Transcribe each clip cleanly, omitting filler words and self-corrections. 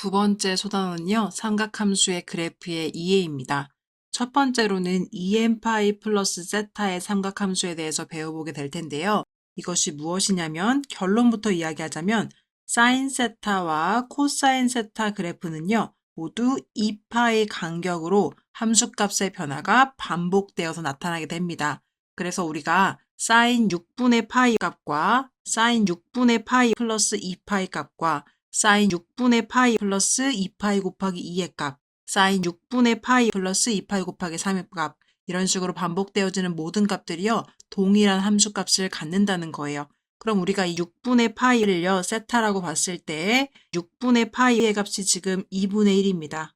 두 번째 소단원은요, 삼각함수의 그래프의 이해입니다. 첫 번째로는 EM파이 플러스 세타의 삼각함수에 대해서 배워보게 될 텐데요. 이것이 무엇이냐면 결론부터 이야기하자면 사인 세타와 코사인 세타 그래프는요, 모두 2파의 간격으로 함수값의 변화가 반복되어서 나타나게 됩니다. 그래서 우리가 사인 6분의 파이 값과 사인 6분의 파이 플러스 2파이 값과 사인 6분의 파이 플러스 2파이 곱하기 2의 값, 사인 6분의 파이 플러스 2파이 곱하기 3의 값, 이런 식으로 반복되어지는 모든 값들이요, 동일한 함수값을 갖는다는 거예요. 그럼 우리가 이 6분의 파이를요, 세타라고 봤을 때 6분의 파이의 값이 지금 2분의 1입니다.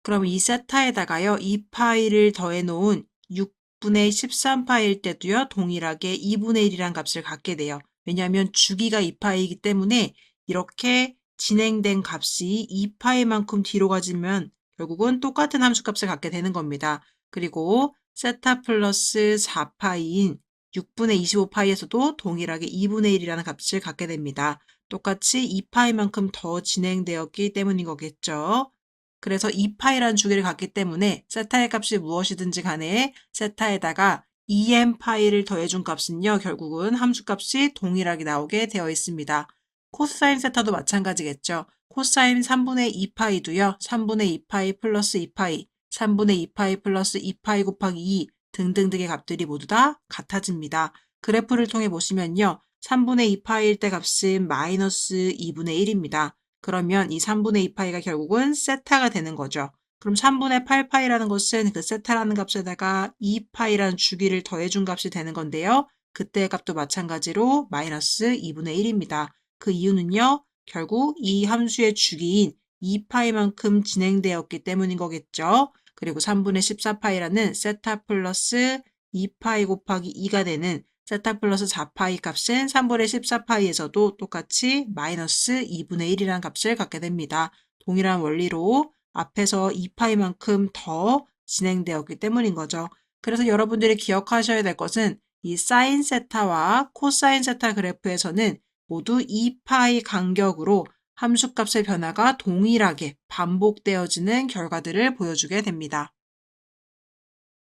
그럼 이 세타에다가요, 2파이를 더해 놓은 6분의 13파일 때도요, 동일하게 2분의 1이란 값을 갖게 돼요. 왜냐하면 주기가 2파이이기 때문에 이렇게 진행된 값이 2파이만큼 뒤로 가지면 결국은 똑같은 함수값을 갖게 되는 겁니다. 그리고 세타 플러스 4파이인 6분의 25파이에서도 동일하게 2분의 1이라는 값을 갖게 됩니다. 똑같이 2파이만큼 더 진행되었기 때문인 거겠죠. 그래서 2파이라는 주기를 갖기 때문에 세타의 값이 무엇이든지 간에 세타에다가 2n파이를 더해준 값은요, 결국은 함수값이 동일하게 나오게 되어 있습니다. 코사인 세타도 마찬가지겠죠. 코사인 3분의 2파이도요, 3분의 2파이 플러스 2파이, 3분의 2파이 플러스 2파이 곱하기 2 등등등의 값들이 모두 다 같아집니다. 그래프를 통해 보시면요, 3분의 2파이일 때 값은 마이너스 2분의 1입니다. 그러면 이 3분의 2파이가 결국은 세타가 되는 거죠. 그럼 3분의 8파이라는 것은 그 세타라는 값에다가 2파이라는 주기를 더해준 값이 되는 건데요. 그때의 값도 마찬가지로 마이너스 2분의 1입니다. 그 이유는요, 결국 이 함수의 주기인 2파이만큼 진행되었기 때문인 거겠죠. 그리고 3분의 14파이라는 세타 플러스 2파이 곱하기 2가 되는 세타 플러스 4파이 값은 3분의 14파이에서도 똑같이 마이너스 2분의 1이라는 값을 갖게 됩니다. 동일한 원리로 앞에서 2파이만큼 더 진행되었기 때문인 거죠. 그래서 여러분들이 기억하셔야 될 것은 이 사인 세타와 코사인 세타 그래프에서는 모두 2파이 간격으로 함수값의 변화가 동일하게 반복되어지는 결과들을 보여주게 됩니다.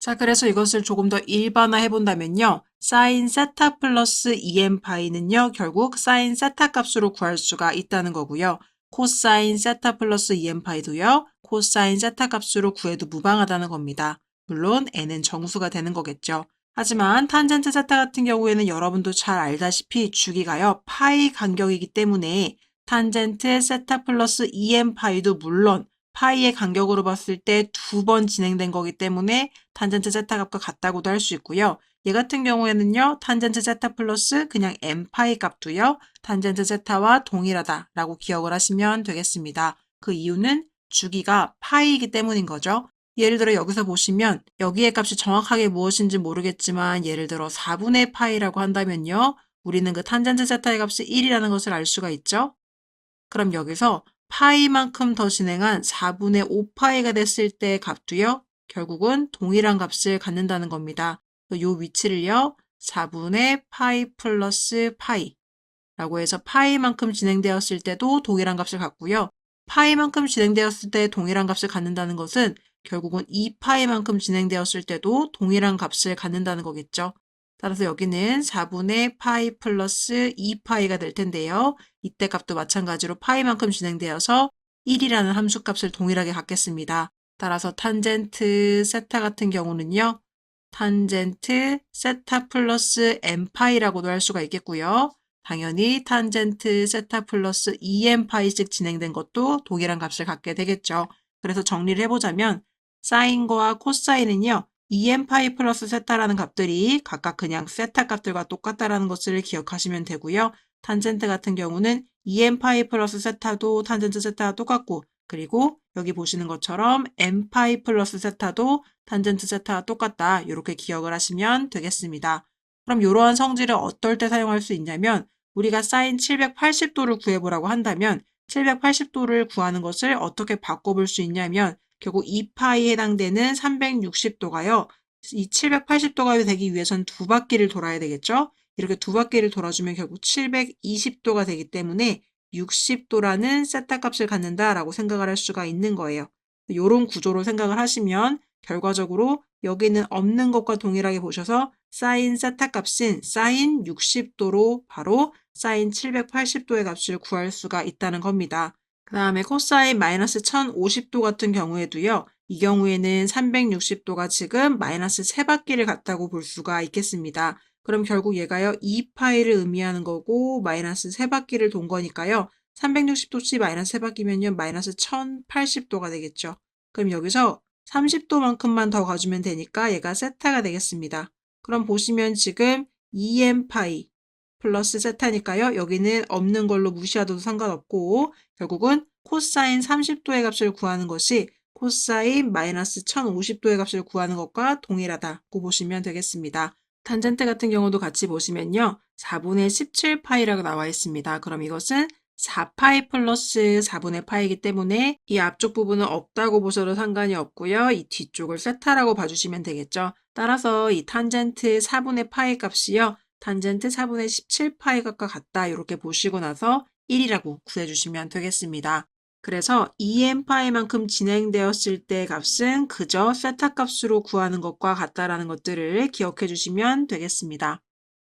자, 그래서 이것을 조금 더 일반화해 본다면요. 사인 세타 플러스 2n파이는요. 결국 사인 세타 값으로 구할 수가 있다는 거고요. 코사인 세타 플러스 2n파이도요. 코사인 세타 값으로 구해도 무방하다는 겁니다. 물론 n은 정수가 되는 거겠죠. 하지만 탄젠트 세타 같은 경우에는 여러분도 잘 알다시피 주기가요. 파이 간격이기 때문에 탄젠트 세타 플러스 2n파이도 물론 파이의 간격으로 봤을 때 2번 진행된 거기 때문에 탄젠트 세타 값과 같다고도 할 수 있고요. 얘 같은 경우에는요. 탄젠트 세타 플러스 그냥 n파이 값도요. 탄젠트 세타와 동일하다라고 기억을 하시면 되겠습니다. 그 이유는 주기가 파이이기 때문인 거죠. 예를 들어 여기서 보시면 여기의 값이 정확하게 무엇인지 모르겠지만 예를 들어 4분의 파이라고 한다면요. 우리는 그 탄젠트 세타의 값이 1이라는 것을 알 수가 있죠. 그럼 여기서 파이만큼 더 진행한 4분의 5파이가 됐을 때의 값도요. 결국은 동일한 값을 갖는다는 겁니다. 이 위치를요. 4분의 파이 플러스 파이라고 해서 파이만큼 진행되었을 때도 동일한 값을 갖고요. 파이만큼 진행되었을 때 동일한 값을 갖는다는 것은 결국은 2파이만큼 진행되었을 때도 동일한 값을 갖는다는 거겠죠. 따라서 여기는 4분의 파이 플러스 2파이가 될 텐데요. 이때 값도 마찬가지로 파이만큼 진행되어서 1이라는 함수값을 동일하게 갖겠습니다. 따라서 탄젠트 세타 같은 경우는요. 탄젠트 세타 플러스 n파이라고도 할 수가 있겠고요. 당연히 탄젠트 세타 플러스 2n파이씩 진행된 것도 동일한 값을 갖게 되겠죠. 그래서 정리를 해보자면 사인과 코사인은요. 2n파이 플러스 세타라는 값들이 각각 그냥 세타 값들과 똑같다라는 것을 기억하시면 되고요. 탄젠트 같은 경우는 2n파이 플러스 세타도 탄젠트 세타와 똑같고 그리고 여기 보시는 것처럼 n파이 플러스 세타도 탄젠트 세타와 똑같다. 이렇게 기억을 하시면 되겠습니다. 그럼 이러한 성질을 어떨 때 사용할 수 있냐면 우리가 사인 780도를 구해보라고 한다면 780도를 구하는 것을 어떻게 바꿔볼 수 있냐면 결국 2파이에 해당되는 360도가요. 이 780도가 되기 위해선 두 바퀴를 돌아야 되겠죠? 이렇게 두 바퀴를 돌아주면 결국 720도가 되기 때문에 60도라는 세타 값을 갖는다라고 생각을 할 수가 있는 거예요. 이런 구조로 생각을 하시면 결과적으로 여기는 없는 것과 동일하게 보셔서 사인 세타 값인 사인 60도로 바로 사인 780도의 값을 구할 수가 있다는 겁니다. 그 다음에 코사인 마이너스 1050도 같은 경우에도요. 이 경우에는 360도가 지금 마이너스 3바퀴를 갔다고 볼 수가 있겠습니다. 그럼 결국 얘가요. 2파이를 의미하는 거고 마이너스 3바퀴를 돈 거니까요. 360도씩 마이너스 3바퀴면요. 마이너스 1080도가 되겠죠. 그럼 여기서 30도만큼만 더 가주면 되니까 얘가 세타가 되겠습니다. 그럼 보시면 지금 2n파이 플러스 세타니까요. 여기는 없는 걸로 무시하셔도 상관없고 결국은 코사인 30도의 값을 구하는 것이 코사인 마이너스 1050도의 값을 구하는 것과 동일하다고 보시면 되겠습니다. 탄젠트 같은 경우도 같이 보시면요. 4분의 17파이라고 나와 있습니다. 그럼 이것은 4파이 플러스 4분의 파이이기 때문에 이 앞쪽 부분은 없다고 보셔도 상관이 없고요. 이 뒤쪽을 세타라고 봐주시면 되겠죠. 따라서 이 탄젠트 4분의 파이 값이요. 탄젠트 4분의 17파이 값과 같다. 이렇게 보시고 나서 1이라고 구해주시면 되겠습니다. 그래서 2n파이만큼 진행되었을 때 값은 그저 세타 값으로 구하는 것과 같다라는 것들을 기억해 주시면 되겠습니다.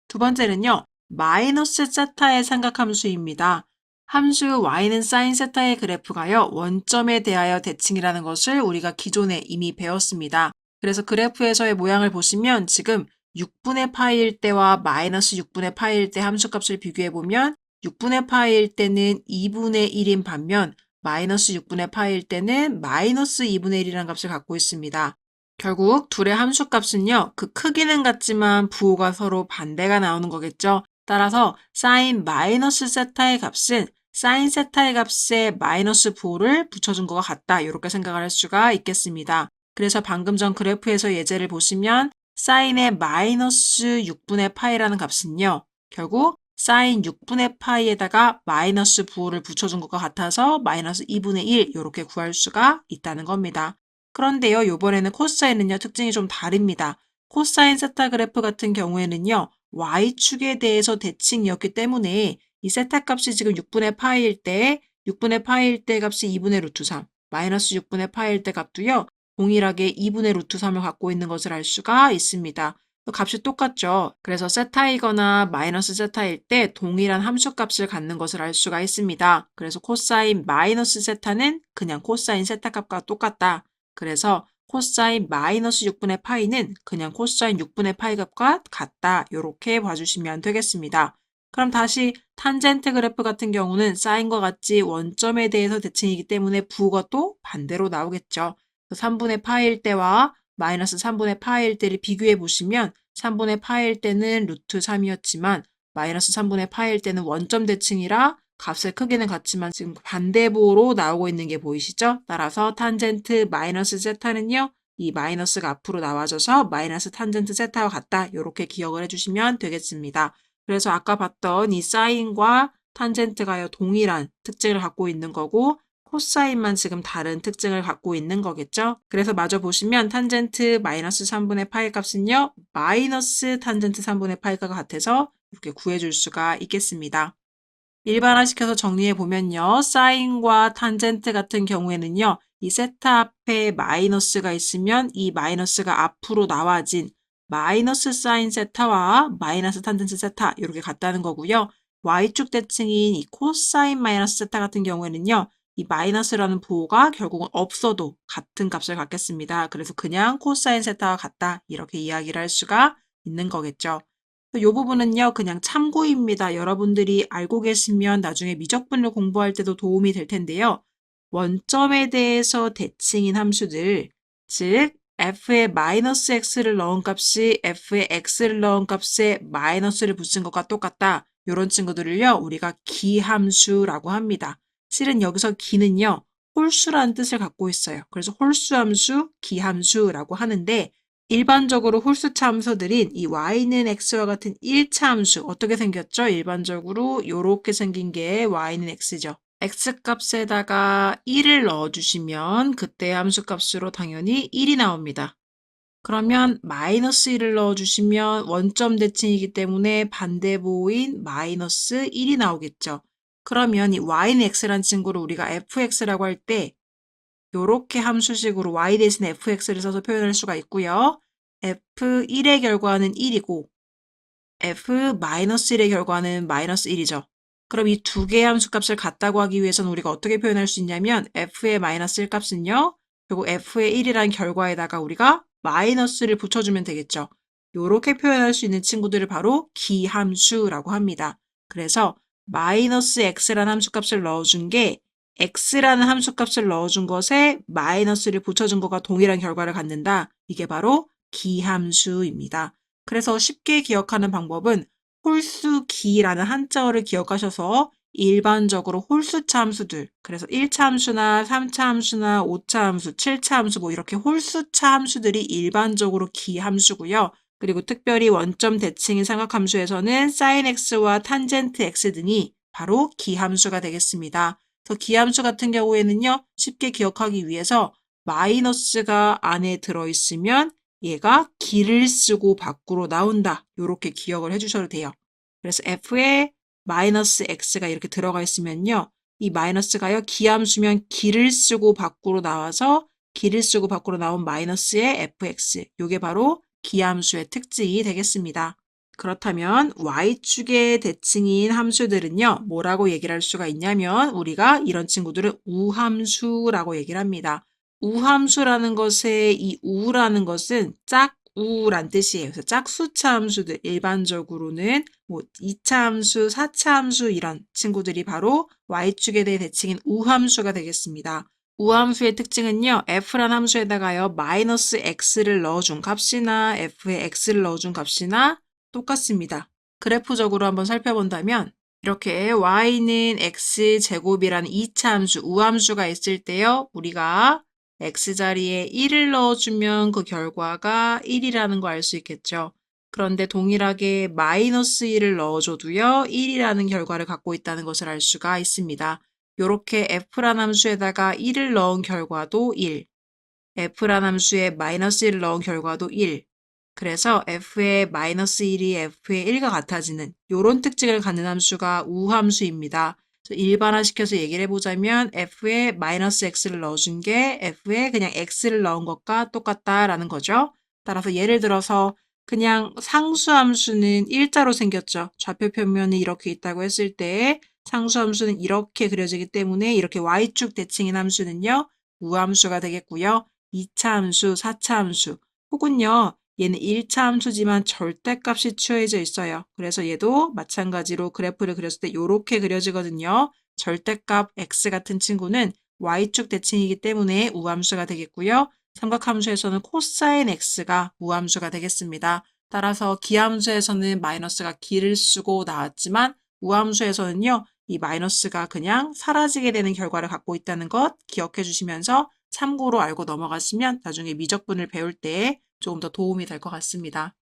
두 번째는요. 마이너스 세타의 삼각함수입니다. 함수 y는 사인 세타의 그래프가요. 원점에 대하여 대칭이라는 것을 우리가 기존에 이미 배웠습니다. 그래서 그래프에서의 모양을 보시면 지금 6분의 파이일 때와 마이너스 6분의 파이일 때 함수값을 비교해보면 6분의 파이일 때는 2분의 1인 반면 마이너스 6분의 파이일 때는 마이너스 2분의 1이라는 값을 갖고 있습니다. 결국 둘의 함수값은요. 그 크기는 같지만 부호가 서로 반대가 나오는 거겠죠. 따라서 사인 마이너스 세타의 값은 사인 세타의 값에 마이너스 부호를 붙여준 것과 같다. 이렇게 생각을 할 수가 있겠습니다. 그래서 방금 전 그래프에서 예제를 보시면 사인의 마이너스 6분의 파이라는 값은요. 결국 사인 6분의 파이에다가 마이너스 부호를 붙여준 것과 같아서 마이너스 2분의 1 이렇게 구할 수가 있다는 겁니다. 그런데요. 이번에는 코사인은요. 특징이 좀 다릅니다. 코사인 세타 그래프 같은 경우에는요. y축에 대해서 대칭이었기 때문에 이 세타 값이 지금 6분의 파이일 때 6분의 파이일 때 값이 2분의 루트 3 마이너스 6분의 파이일 때 값도요. 동일하게 2분의 루트 3을 갖고 있는 것을 알 수가 있습니다. 값이 똑같죠. 그래서 세타이거나 마이너스 세타일 때 동일한 함수값을 갖는 것을 알 수가 있습니다. 그래서 코사인 마이너스 세타는 그냥 코사인 세타 값과 똑같다. 그래서 코사인 마이너스 6분의 파이는 그냥 코사인 6분의 파이 값과 같다. 이렇게 봐주시면 되겠습니다. 그럼 다시 탄젠트 그래프 같은 경우는 사인과 같이 원점에 대해서 대칭이기 때문에 부호가 또 반대로 나오겠죠. 3분의 파이일 때와 마이너스 3분의 파이일 때를 비교해 보시면 3분의 파이일 때는 루트 3이었지만 마이너스 3분의 파이일 때는 원점 대칭이라 값의 크기는 같지만 지금 반대부호로 나오고 있는 게 보이시죠? 따라서 탄젠트 마이너스 세타는요. 이 마이너스가 앞으로 나와져서 마이너스 탄젠트 세타와 같다. 이렇게 기억을 해주시면 되겠습니다. 그래서 아까 봤던 이 사인과 탄젠트가요. 동일한 특징을 갖고 있는 거고 코사인만 지금 다른 특징을 갖고 있는 거겠죠? 그래서 마저 보시면 탄젠트 마이너스 3분의 파이 값은요. 마이너스 탄젠트 3분의 파이가 같아서 이렇게 구해줄 수가 있겠습니다. 일반화시켜서 정리해 보면요. 사인과 탄젠트 같은 경우에는요. 이 세타 앞에 마이너스가 있으면 이 마이너스가 앞으로 나와진 마이너스 사인 세타와 마이너스 탄젠트 세타 이렇게 같다는 거고요. y축 대칭인 이 코사인 마이너스 세타 같은 경우에는요. 이 마이너스라는 부호가 결국은 없어도 같은 값을 갖겠습니다. 그래서 그냥 코사인 세타와 같다 이렇게 이야기를 할 수가 있는 거겠죠. 이 부분은요. 그냥 참고입니다. 여러분들이 알고 계시면 나중에 미적분을 공부할 때도 도움이 될 텐데요. 원점에 대해서 대칭인 함수들, 즉 f에 마이너스 x를 넣은 값이 f에 x를 넣은 값에 마이너스를 붙인 것과 똑같다. 이런 친구들을요. 우리가 기함수라고 합니다. 실은 여기서 기는요. 홀수라는 뜻을 갖고 있어요. 그래서 홀수함수, 기함수라고 하는데 일반적으로 홀수차 함수들인 이 y는 x와 같은 1차 함수 어떻게 생겼죠? 일반적으로 이렇게 생긴 게 y는 x죠. x값에다가 1을 넣어주시면 그때 함수값으로 당연히 1이 나옵니다. 그러면 마이너스 1을 넣어주시면 원점 대칭이기 때문에 반대부호인 마이너스 1이 나오겠죠. 그러면 이 y는 x란 친구를 우리가 fx라고 할 때 요렇게 함수식으로 y 대신 fx를 써서 표현할 수가 있고요. f1의 결과는 1이고 f-1의 결과는 -1이죠. 그럼 이 두 개의 함수값을 같다고 하기 위해서는 우리가 어떻게 표현할 수 있냐면 f의 -1 값은요. 그리고 f의 1이라는 결과에다가 우리가 마이너스를 붙여주면 되겠죠. 요렇게 표현할 수 있는 친구들을 바로 기함수라고 합니다. 그래서 -x라는 함수값을 넣어준 게 x라는 함수값을 넣어준 것에 마이너스를 붙여준 것과 동일한 결과를 갖는다. 이게 바로 기함수입니다. 그래서 쉽게 기억하는 방법은 홀수기라는 한자어를 기억하셔서 일반적으로 홀수차 함수들, 그래서 1차 함수나 3차 함수나 5차 함수, 7차 함수 뭐 이렇게 홀수차 함수들이 일반적으로 기함수고요. 그리고 특별히 원점 대칭인 삼각함수에서는 sin x와 탄젠트 x 등이 바로 기함수가 되겠습니다. 그래서 기함수 같은 경우에는요, 쉽게 기억하기 위해서 마이너스가 안에 들어있으면 얘가 기를 쓰고 밖으로 나온다. 이렇게 기억을 해주셔도 돼요. 그래서 f에 마이너스 x가 이렇게 들어가 있으면요. 이 마이너스가요. 기함수면 기를 쓰고 밖으로 나와서 기를 쓰고 밖으로 나온 마이너스의 fx. 이게 바로 기함수의 특징이 되겠습니다. 그렇다면 y축의 대칭인 함수들은요. 뭐라고 얘기를 할 수가 있냐면 우리가 이런 친구들은 우함수라고 얘기를 합니다. 우함수라는 것의 이 우라는 것은 짝우란 뜻이에요. 그래서 짝수차 함수들 일반적으로는 뭐 2차 함수, 4차 함수 이런 친구들이 바로 y축에 대해 대칭인 우함수가 되겠습니다. 우함수의 특징은요. f란 함수에다가요. 마이너스 x를 넣어준 값이나 f에 x를 넣어준 값이나 똑같습니다. 그래프적으로 한번 살펴본다면 이렇게 y는 x제곱이라는 2차 함수, 우함수가 있을 때요. 우리가 x자리에 1을 넣어주면 그 결과가 1이라는 거 알 수 있겠죠. 그런데 동일하게 마이너스 1을 넣어줘도요. 1이라는 결과를 갖고 있다는 것을 알 수가 있습니다. 이렇게 f란 함수에다가 1을 넣은 결과도 1, f란 함수에 마이너스 1을 넣은 결과도 1, 그래서 f의 마이너스 1이 f의 1과 같아지는 이런 특징을 갖는 함수가 우함수입니다. 일반화시켜서 얘기를 해보자면 f에 마이너스 x를 넣어준 게 f에 그냥 x를 넣은 것과 똑같다라는 거죠. 따라서 예를 들어서 그냥 상수함수는 일자로 생겼죠. 좌표 평면이 이렇게 있다고 했을 때 상수함수는 이렇게 그려지기 때문에 이렇게 y축 대칭인 함수는요. 우함수가 되겠고요. 2차 함수, 4차 함수 혹은요. 얘는 1차 함수지만 절대값이 취해져 있어요. 그래서 얘도 마찬가지로 그래프를 그렸을 때 이렇게 그려지거든요. 절대값 x 같은 친구는 y축 대칭이기 때문에 우함수가 되겠고요. 삼각함수에서는 코사인 x가 우함수가 되겠습니다. 따라서 기함수에서는 마이너스가 기를 쓰고 나왔지만 우함수에서는요. 이 마이너스가 그냥 사라지게 되는 결과를 갖고 있다는 것 기억해 주시면서 참고로 알고 넘어갔으면 나중에 미적분을 배울 때 조금 더 도움이 될 것 같습니다.